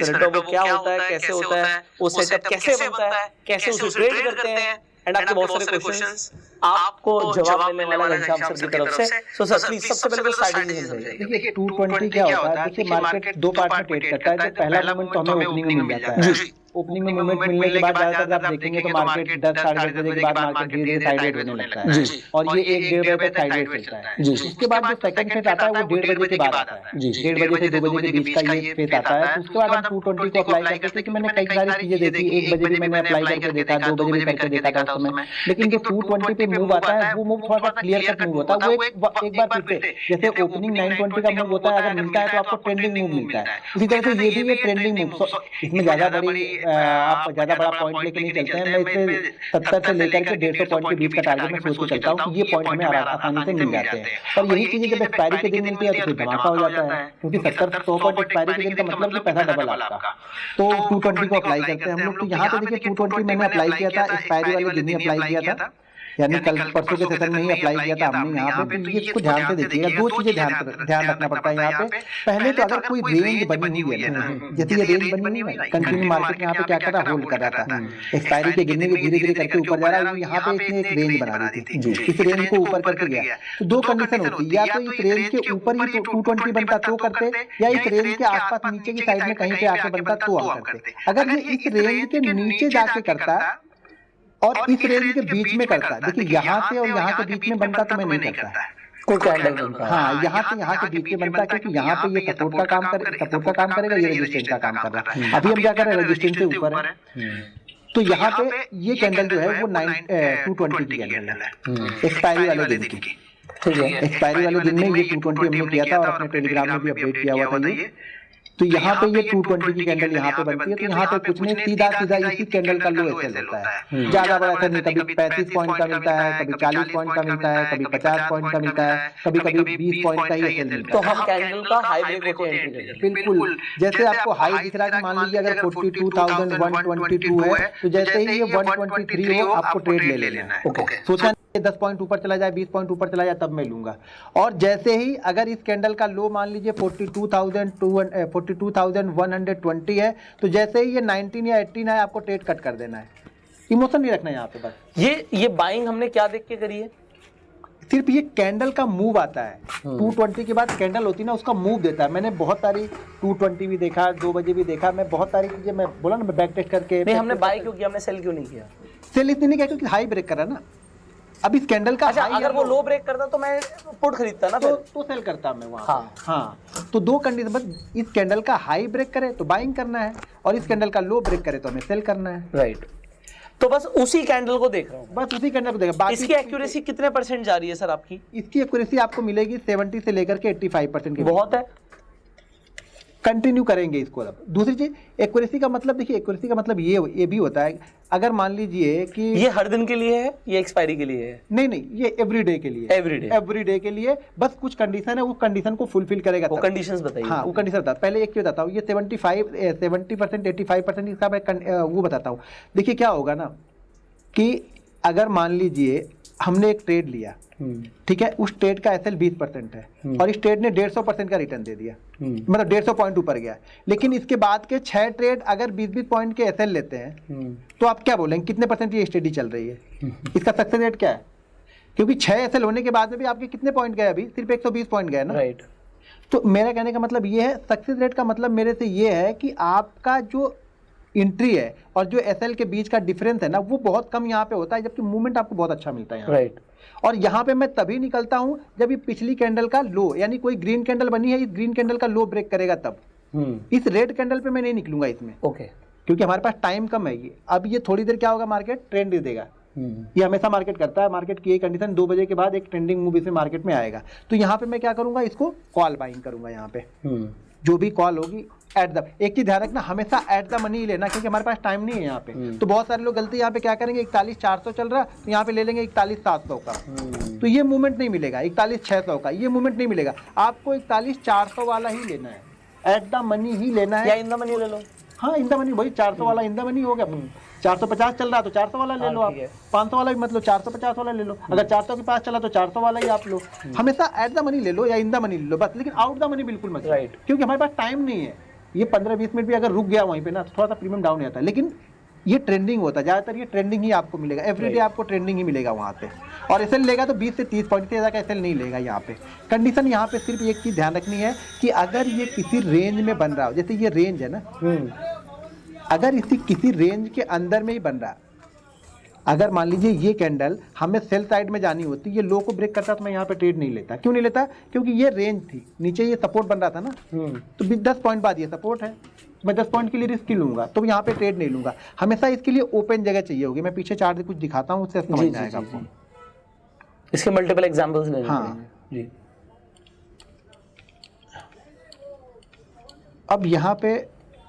Spirit वो क्या होता है, कैसे होता है, वो सेटअप कैसे बनता है, कैसे उसे ट्रेड करते हैं, एंड आपके बहुत सारे क्वेश्चंस आपको जवाब देने वाला घनश्याम सर की तरफ से। सो सर प्लीज सबसे पहले तो स्ट्रैटेजी समझाइए। देखिए 220 क्या होता है, देखिए मार्केट दो पार्ट में ट्रेड करता है। जो पहला मूवमेंट तो हमें ओपनिंग में मिल जाता है। ओपनिंग में मूवमेंट मिलने के बाद ज्यादातर आप देखेंगे तो मार्केट 10 साढ़े 10 बजे के बाद मार्केट धीरे धीरे साइडवेज होने लगता है और ये 1-1:30 बजे तक साइडवेज चलता है। उसके बाद जो सेकंड फेज आता है वो 1:30 बजे के बाद आता है। 1:30 बजे से 2 बजे के बीच का ये फेज आता है। तो उसके बाद हम 220 को अप्लाई करते हैं, क्योंकि मैंने कई सारी चीजें देखी। 1 बजे भी मैंने अप्लाई करके देखा, 2 बजे भी करके देखा था उस समय। लेकिन जो 220 पे मूव आता है वो मूव थोड़ा सा क्लियर कट मूव होता है। वो एक बार फिर से जैसे ओपनिंग 920 का मूव होता है, अगर मिलता है तो आपको ट्रेंडिंग मूव मिलता है। उसी तरह से ये भी एक ट्रेंडिंग मूव। इसमें ज्यादा बड़ी आप ज्यादा बड़ा पॉइंट लेके नहीं चलते हैं। मैं इसे 70 से लेकर के 150 पॉइंट के बीच का टारगेट में सोच के चलता हूँ कि ये पॉइंट हमें आसानी से मिल जाते हैं। और यही चीजें जब एक्सपायरी के दिन मिलती है तो फिर धमाका हो जाता है, क्योंकि 70-100 पॉइंट एक्सपायरी के दिन का मतलब कि पैसा डबल आपका। तो 220 को अप्लाई करते हैं हम लोग। तो यहाँ पे देखिए 220 मैंने अप्लाई किया था, एक्सपायरी वाले दिन ही अप्लाई किया था, यानी कल परसों के सेशन में ही अप्लाई किया था हमने यहाँ पे। तो ये इसको ध्यान से देखिएगा, दो चीजें ध्यान रखना पड़ता है यहाँ पे। पहले तो अगर कोई रेंज बनी हुई है ना, जैसे ये रेंज बनी हुई है, कंटिन्यू मार्केट यहाँ पे क्या कर रहा है, होल्ड कर रहा था। एक्सपायरी के गिनने में धीरे धीरे करके ऊपर जा रहा है। यहाँ पे इसने एक रेंज बना दी थी, इस रेंज को ऊपर करके गया। तो दो कंडीशन होती है, या तो इस रेंज के ऊपर ही 220 बनता तो करते, या इस रेंज के आसपास नीचे की साइड में कहीं पे आके बनता तो हम करते। अगर ये इस रेंज के नीचे जाके करता और इस रेंज के बीच में करता, देखिए यहाँ से और यहाँ के बीच में बनता तो मैं नहीं करता। कोई कैंडल बनता है, हाँ यहाँ से यहाँ के बीच में बनता है, क्योंकि यहाँ पे ये सपोर्ट का काम करेगा, ये रेजिस्टेंस का काम कर रहा है। अभी हम क्या कर रहे हैं, रेजिस्टेंस से ऊपर है। तो यहाँ पे ये कैंडल जो है वो 220 की कैंडल है, एक्सपायरी वाले दिन की। ठीक है, एक्सपायरी वाले दिन में ये 220 हमने किया था और अपने टेलीग्राम में भी अपडेट किया हुआ था ये। तो यहाँ पे ये 220 की कैंडल यहाँ पे बनती है। तो यहाँ पे कुछ नहीं, सीधा सीधा इसी कैंडल का लो एसएल होता है। ज्यादा बड़ा ऐसा नहीं, कभी 35 पॉइंट का मिलता है, कभी 40 पॉइंट का मिलता है, कभी 50 पॉइंट का मिलता है, कभी कभी 20 पॉइंट का ही एसएल मिलता है। तो हम कैंडल का हाई ब्रेक होके एंट्री करेंगे। बिल्कुल, जैसे आपको हाई दिख रहा है, मान लीजिए अगर 42,122 है, तो जैसे ही ये 123 हो आपको ट्रेड ले लेना है। सोचा 10 पॉइंट ऊपर चला जाए, 20 पॉइंट ऊपर चला जाए, तब मैं लूंगा। और जैसे ही अगर इस कैंडल का लो मान लीजिए 42,120 है, तो जैसे ही ये 19 या 18 है, आपको ट्रेड कट कर देना है। इमोशन नहीं रखना यहाँ पे बस। ये बाइंग हमने क्या देख के करी है, सिर्फ ये कैंडल का मूव आता है। 220 के बाद कैंडल होती है ना, उसका मूव देता है। मैंने बहुत सारी 220 भी देखा, 2 बजे भी देखा, मैं बहुत सारी चीजें, मैं बोला ना, मैं बैक टेस्ट करके। नहीं, हमने बाय क्यों किया, हमने सेल क्यों नहीं किया? सेल इसलिए नहीं किया क्योंकि हाई ब्रेक करा ना। अब इस कैंडल का अच्छा, अगर वो लो ब्रेक करता तो मैं पुट खरीदता ना, तो सेल करता मैं वहाँ। हाँ, तो दो कंडीशन, बस इस कैंडल का हाई ब्रेक करे तो बाइंग करना है, और इस कैंडल का लो ब्रेक करे तो हमें सेल करना है। राइट, तो बस उसी कैंडल को देख रहा हूँ, बस उसी कैंडल को देख रहा हूँ। इसकी एक्यूरेसी कितने % जा रही है सर आपकी? इसकी एक्यूरेसी आपको मिलेगी 70 से लेकर के 85% की। बहुत है, कंटिन्यू करेंगे इसको। अब दूसरी चीज, एक्यूरेसी का मतलब देखिए, एक्यूरेसी का मतलब ये भी होता है, अगर मान लीजिए कि ये हर दिन के लिए है, ये एक्सपायरी के लिए है? नहीं, ये एवरीडे के लिए, एवरीडे के लिए। बस कुछ कंडीशन है, वो कंडीशन को फुलफिल करेगा। वो कंडीशंस बताइए। हाँ, वो कंडीशन बता, पहले एक चीज बताता हूँ। ये 70%, 85% इसका मैं वो बताता हूँ। देखिए क्या होगा ना, कि अगर मान लीजिए हमने एक ट्रेड लिया, ठीक है, उस ट्रेड का एसएल 20% है, और इस ट्रेड ने 150% का रिटर्न दे दिया, मतलब 150 पॉइंट ऊपर गया। लेकिन इसके बाद के 6 ट्रेड अगर 20-20 पॉइंट के एसएल लेते हैं, तो आप क्या बोलेंगे, कितने % ये स्टडी चल रही है, इसका सक्सेस रेट क्या है? क्योंकि 6 एसएल होने के बाद में भी आपके कितने पॉइंट गए, अभी सिर्फ 120 पॉइंट गए ना। राइट, तो मेरा कहने का मतलब ये है, सक्सेस रेट का मतलब मेरे से ये है कि आपका जो एंट्री है और जो एसएल के बीच का डिफरेंस है ना, वो बहुत कम यहाँ पे होता है, जबकि मूवमेंट आपको बहुत अच्छा मिलता है। राइट, और यहाँ पे मैं तभी निकलता हूँ जब ये पिछली कैंडल का लो, यानी कोई ग्रीन कैंडल बनी है, इस ग्रीन कैंडल का लो ब्रेक करेगा तब। इस रेड कैंडल पे मैं नहीं निकलूंगा इसमें, क्योंकि हमारे पास टाइम कम है। ये अब ये थोड़ी देर क्या होगा, मार्केट ट्रेंड दे देगा। ये हमेशा मार्केट करता है। मार्केट की ये कंडीशन 2 बजे के बाद एक ट्रेंडिंग मूव इसमें मार्केट में आएगा। तो यहाँ पे मैं क्या करूंगा, इसको कॉल बाइंग करूंगा। यहाँ पे जो भी कॉल होगी एट द, एक चीज ध्यान रखना, हमेशा एट द मनी ही लेना, क्योंकि हमारे पास टाइम नहीं है यहाँ पे। तो बहुत सारे लोग गलती यहाँ पे क्या करेंगे, 41,400 चल रहा, तो यहाँ पे ले लेंगे 41,700 का, तो ये मूवमेंट नहीं मिलेगा। 41,600 का ये मूवमेंट नहीं मिलेगा, आपको 41,400 वाला ही लेना है, एट द मनी ही लेना है। या इन द मनी ले लो। हाँ, इन द मनी, वही 400 वाला इन द मनी हो गया। 450 चल रहा तो 400 वाला ले लो आप, 500 वाला भी मतलब 450 वाला ले लो। अगर 400 के पास चला तो 400 वाला ही आप लो। हमेशा एट द मनी ले लो या इन द मनी ले लो बस, लेकिन आउट द मनी बिल्कुल मत, क्योंकि हमारे पास टाइम नहीं है। ये 15-20 मिनट भी अगर रुक गया वहीं पे ना तो थोड़ा सा प्रीमियम डाउन आता है, लेकिन ये ट्रेंडिंग होता है, ज़्यादातर ये ट्रेंडिंग ही आपको मिलेगा, एवरीडे आपको ट्रेंडिंग ही मिलेगा वहाँ पे। और एसएल लेगा तो 20 से 30 पॉइंट से ज़्यादा का एसएल नहीं लेगा यहाँ पे। कंडीशन यहाँ पे सिर्फ एक चीज़ ध्यान रखनी है कि अगर ये किसी रेंज में बन रहा हो, जैसे ये रेंज है ना, अगर इसी किसी रेंज के अंदर में ही बन रहा, अगर मान लीजिए ये कैंडल हमें सेल साइड में जानी होती, ये लो को ब्रेक करता तो मैं यहाँ पे ट्रेड नहीं लेता। क्यों नहीं लेता? क्योंकि ये रेंज थी, नीचे ये सपोर्ट बन रहा था ना, तो 10 पॉइंट बाद ये सपोर्ट है, मैं 10 पॉइंट के लिए रिस्क लूंगा, तो यहाँ पे ट्रेड नहीं लूंगा। हमेशा इसके लिए ओपन जगह चाहिए होगी। मैं पीछे चार्ट कुछ दिखाता हूँ, उससे समझ में आएगा आपको। इसके मल्टीपल एग्जांपल्स ले। हाँ जी। अब यहाँ पे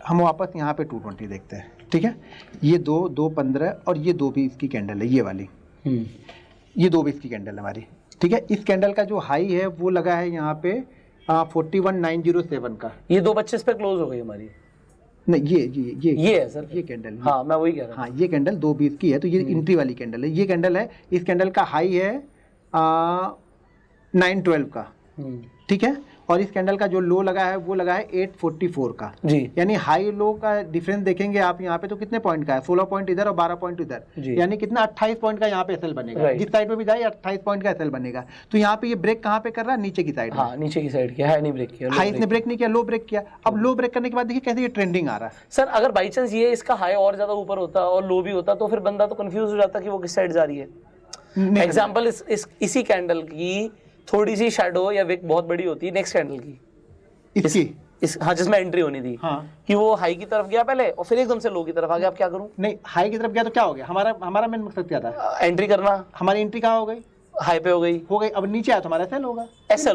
हम वापस यहाँ पे 220 देखते हैं, ठीक है। ये 2.15 और ये 2.20 की कैंडल है, ये वाली, ये 2.20 की कैंडल है हमारी, ठीक है। इस कैंडल का जो हाई है वो लगा है यहाँ पे 41,907 का। ये 2.25 पे क्लोज हो गई हमारी। नहीं, ये है सर, ये कैंडल। हाँ, मैं वही कह रहा हूँ। हाँ, ये कैंडल 2.20 की है, तो ये एंट्री वाली कैंडल है। ये कैंडल है, इस कैंडल का हाई है 912 का, ठीक है। और इस कैंडल का जो लो लगा है वो लगा है 844 का जी। यानी हाई लो का डिफरेंस देखेंगे आप यहाँ पे तो कितने पॉइंट का है, 16 पॉइंट इधर और 12 पॉइंट इधर, यानी कितना 28 पॉइंट का यहाँ पे एसएल बनेगा। जिस साइड में भी जाए 28 पॉइंट का एसएल बनेगा। तो यहाँ पे ये ब्रेक कहाँ पे कर रहा है? नीचे की साइड। हाँ, नीचे की साइड किया, हाई नहीं ब्रेक किया, हाई इसने ब्रेक नहीं किया, लो ब्रेक किया। अब लो ब्रेक करने के बाद देखिए कैसे ये ट्रेंडिंग आ रहा है। सर अगर बाई चांस ये इसका हाई और ज्यादा ऊपर होता और लो भी होता तो फिर बंदा तो कंफ्यूज हो जाता कि वो किस साइड जा रही है। एग्जाम्पल इसी कैंडल की थोड़ी सी शैडो या विक बहुत बड़ी होती है नेक्स्ट कैंडल की, हाँ, जिसमें एंट्री होनी थी, हाँ, कि वो हाई की तरफ गया पहले और फिर एकदम से लो की तरफ आ गया। अब क्या करूं? नहीं, हाई की तरफ गया तो क्या हो गया? हमारा मेन मकसद क्या था? एंट्री करना। हमारी एंट्री कहाँ हो गई? हाई पे हो गई। अब नीचे आया तो हमारा एसएल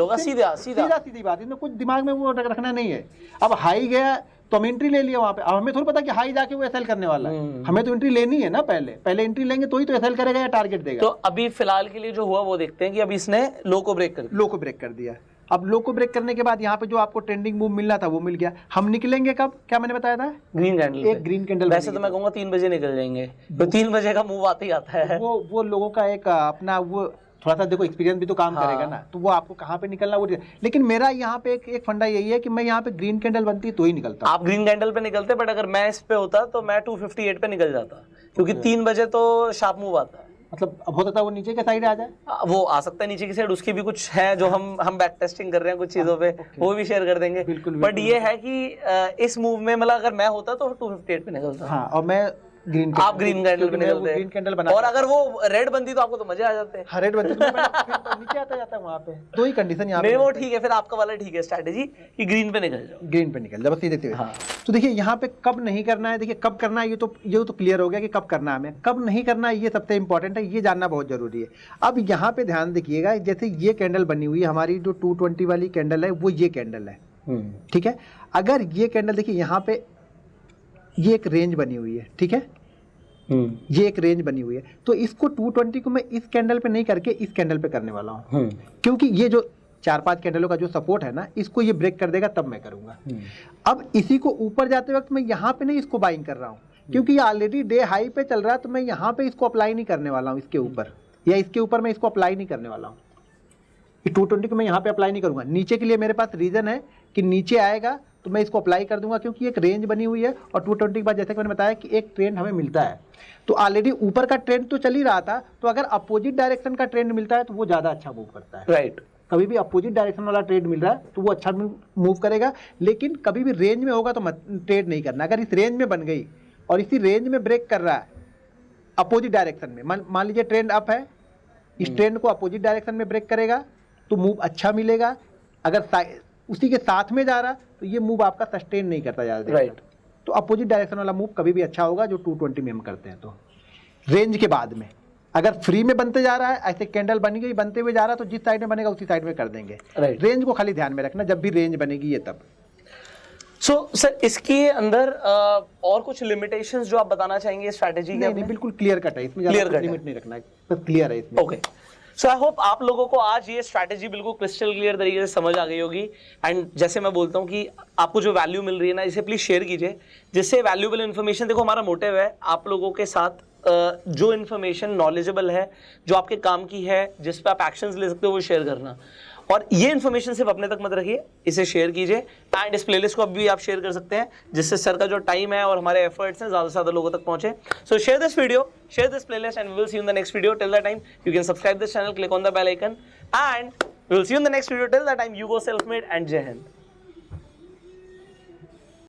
होगा, सीधी बात। इसमें कुछ दिमाग में वो रखना नहीं है। अब हाई गया तो हम एंट्री ले लिया वहाँ पे। अब हमें थोड़ा पता कि हाई जाके वो एसएल करने वाला है, हमें तो एंट्री लेनी है ना। पहले एंट्री लेंगे तो ही तो एसएल करेगा या टारगेट देगा। तो अभी फिलहाल के लिए जो हुआ वो देखते हैं कि अभी इसने लो को ब्रेक कर दिया। अब लो को ब्रेक करने के बाद यहाँ पे जो आपको ट्रेंडिंग मूव मिलना था वो मिल गया। हम निकलेंगे कब? क्या मैंने बताया था? Green candle. एक ग्रीन कैंडल। वैसे तो मैं कहूँगा 3 बजे निकल जाएंगे, तो 3 बजे का मूव आते ही आता है। वो लोगों का एक अपना वो थोड़ा सा देखो एक्सपीरियंस भी तो काम करेगा ना, तो वो आपको कहाँ पे निकलना वो। लेकिन मेरा यहाँ पे एक फंडा यही है कि मैं यहाँ पे ग्रीन कैंडल बनती तो ही निकलता। आप ग्रीन कैंडल पे निकलते, बट अगर मैं इस पे होता तो मैं 258 पे निकल जाता, क्योंकि 3 बजे तो शार्प मूव आता है। मतलब अब हो सकता है वो नीचे के साइड आ जाए, वो आ सकता है नीचे की साइड। उसकी भी कुछ है जो हम बैक टेस्टिंग कर रहे हैं कुछ चीजों पे, वो भी शेयर कर देंगे। बट ये है कि इस मूव में मतलब अगर मैं होता तो 258 पे निकलता। हाँ, और मैं आप ग्रीन कैंडल पे निकलते, ग्रीन कैंडल बना, और अगर वो रेड बनती तो आपको तो मजे आ जाते। हाँ, रेड बनती तो नीचे आता जाता है वहाँ पे। दो ही कंडीशन यहाँ पे। वो ठीक है, फिर आपका वाला ठीक है स्ट्रैटेजी कि ग्रीन पे निकल जाओ, बस ये देखते हुए। हाँ। तो देखिए यहाँ पे कब नहीं करना है, देखिए कब करना है ये तो क्लियर हो गया कि कब करना है हमें, कब नहीं करना है ये सबसे इंपॉर्टेंट है, ये जानना बहुत जरूरी है। अब यहाँ पे ध्यान देखिएगा, जैसे ये कैंडल बनी हुई है हमारी, जो 220 वाली कैंडल है वो ये कैंडल है, ठीक है। अगर ये कैंडल देखिए यहाँ पे ये एक रेंज बनी हुई है, ठीक है, ये एक रेंज बनी हुई है, तो इसको 220 को मैं इस कैंडल पे नहीं करके इस कैंडल पे करने वाला हूँ, क्योंकि ये जो 4-5 कैंडलों का जो सपोर्ट है ना, इसको ये ब्रेक कर देगा तब मैं करूंगा। अब इसी को ऊपर जाते वक्त मैं यहाँ पे नहीं इसको बाइंग कर रहा हूँ, क्योंकि ये ऑलरेडी डे हाई पे चल रहा है, तो मैं यहाँ पे इसको अप्लाई नहीं करने वाला हूँ इसके ऊपर, या इसके ऊपर मैं इसको अप्लाई नहीं करने वाला हूँ। 220 को मैं यहाँ पे अप्लाई नहीं करूंगा। नीचे के लिए मेरे पास रीजन है कि नीचे आएगा तो मैं इसको अप्लाई कर दूंगा, क्योंकि एक रेंज बनी हुई है, और 220 के बाद जैसे कि मैंने बताया कि एक ट्रेंड हमें मिलता है, तो ऑलरेडी ऊपर का ट्रेंड तो चल ही रहा था, तो अगर अपोजिट डायरेक्शन का ट्रेंड मिलता है तो वो ज्यादा अच्छा मूव करता है। राइट, कभी भी अपोजिट डायरेक्शन वाला ट्रेड मिल रहा है तो वो अच्छा मूव करेगा, लेकिन कभी भी रेंज में होगा तो ट्रेड नहीं करना। अगर इस रेंज में बन गई और इसी रेंज में ब्रेक कर रहा है अपोजिट डायरेक्शन में, मान लीजिए ट्रेंड अप है, इस ट्रेंड को अपोजिट डायरेक्शन में ब्रेक करेगा तो मूव अच्छा मिलेगा। अगर उसी के साथ में जा रहा तो ये मूव आपका सस्टेन नहीं करता ज्यादा। राइट, तो अपोजिट डायरेक्शन वाला मूव कभी भी अच्छा होगा जो 220 में हम करते हैं। तो रेंज के बाद में अगर फ्री में बनते जा रहा है, ऐसे कैंडल बन गई बनते हुए जा रहा है, तो जिस साइड में बनेगा उसी साइड में कर देंगे। रेंज को खाली ध्यान में रखना, जब भी रेंज बनेगी ये तब। सर इसके अंदर और कुछ लिमिटेशंस जो आप बताना चाहेंगे स्ट्रैटेजी के? नहीं, बिल्कुल क्लियर कट है, इसमें ज्यादा लिमिट नहीं रखना है, बस क्लियर है इसमें। ओके, सो आई होप आप लोगों को आज ये स्ट्रैटेजी बिल्कुल क्रिस्टल क्लियर तरीके से समझ आ गई होगी। एंड जैसे मैं बोलता हूँ कि आपको जो वैल्यू मिल रही है ना, इसे प्लीज शेयर कीजिए, जिससे वैल्यूएबल इन्फॉर्मेशन, देखो हमारा मोटिव है आप लोगों के साथ जो इन्फॉर्मेशन नॉलेजेबल है, जो आपके काम की है, जिस पे आप एक्शंस ले सकते हो, वो शेयर करना। और ये इन्फॉर्मेशन सिर्फ अपने तक मत रखिए, इसे शेयर कीजिए एंड इस प्लेलिस्ट को अभी भी आप शेयर कर सकते हैं, जिससे सर का जो टाइम है और हमारे एफर्ट्स हैं ज़्यादा से ज़्यादा लोगों तक पहुंचे. So share this video, share this playlist and we will see you in the next video. Till the time you can subscribe this channel, click on the bell icon and we will see you in the next video. Till that time, you go self-made and Jai Hind.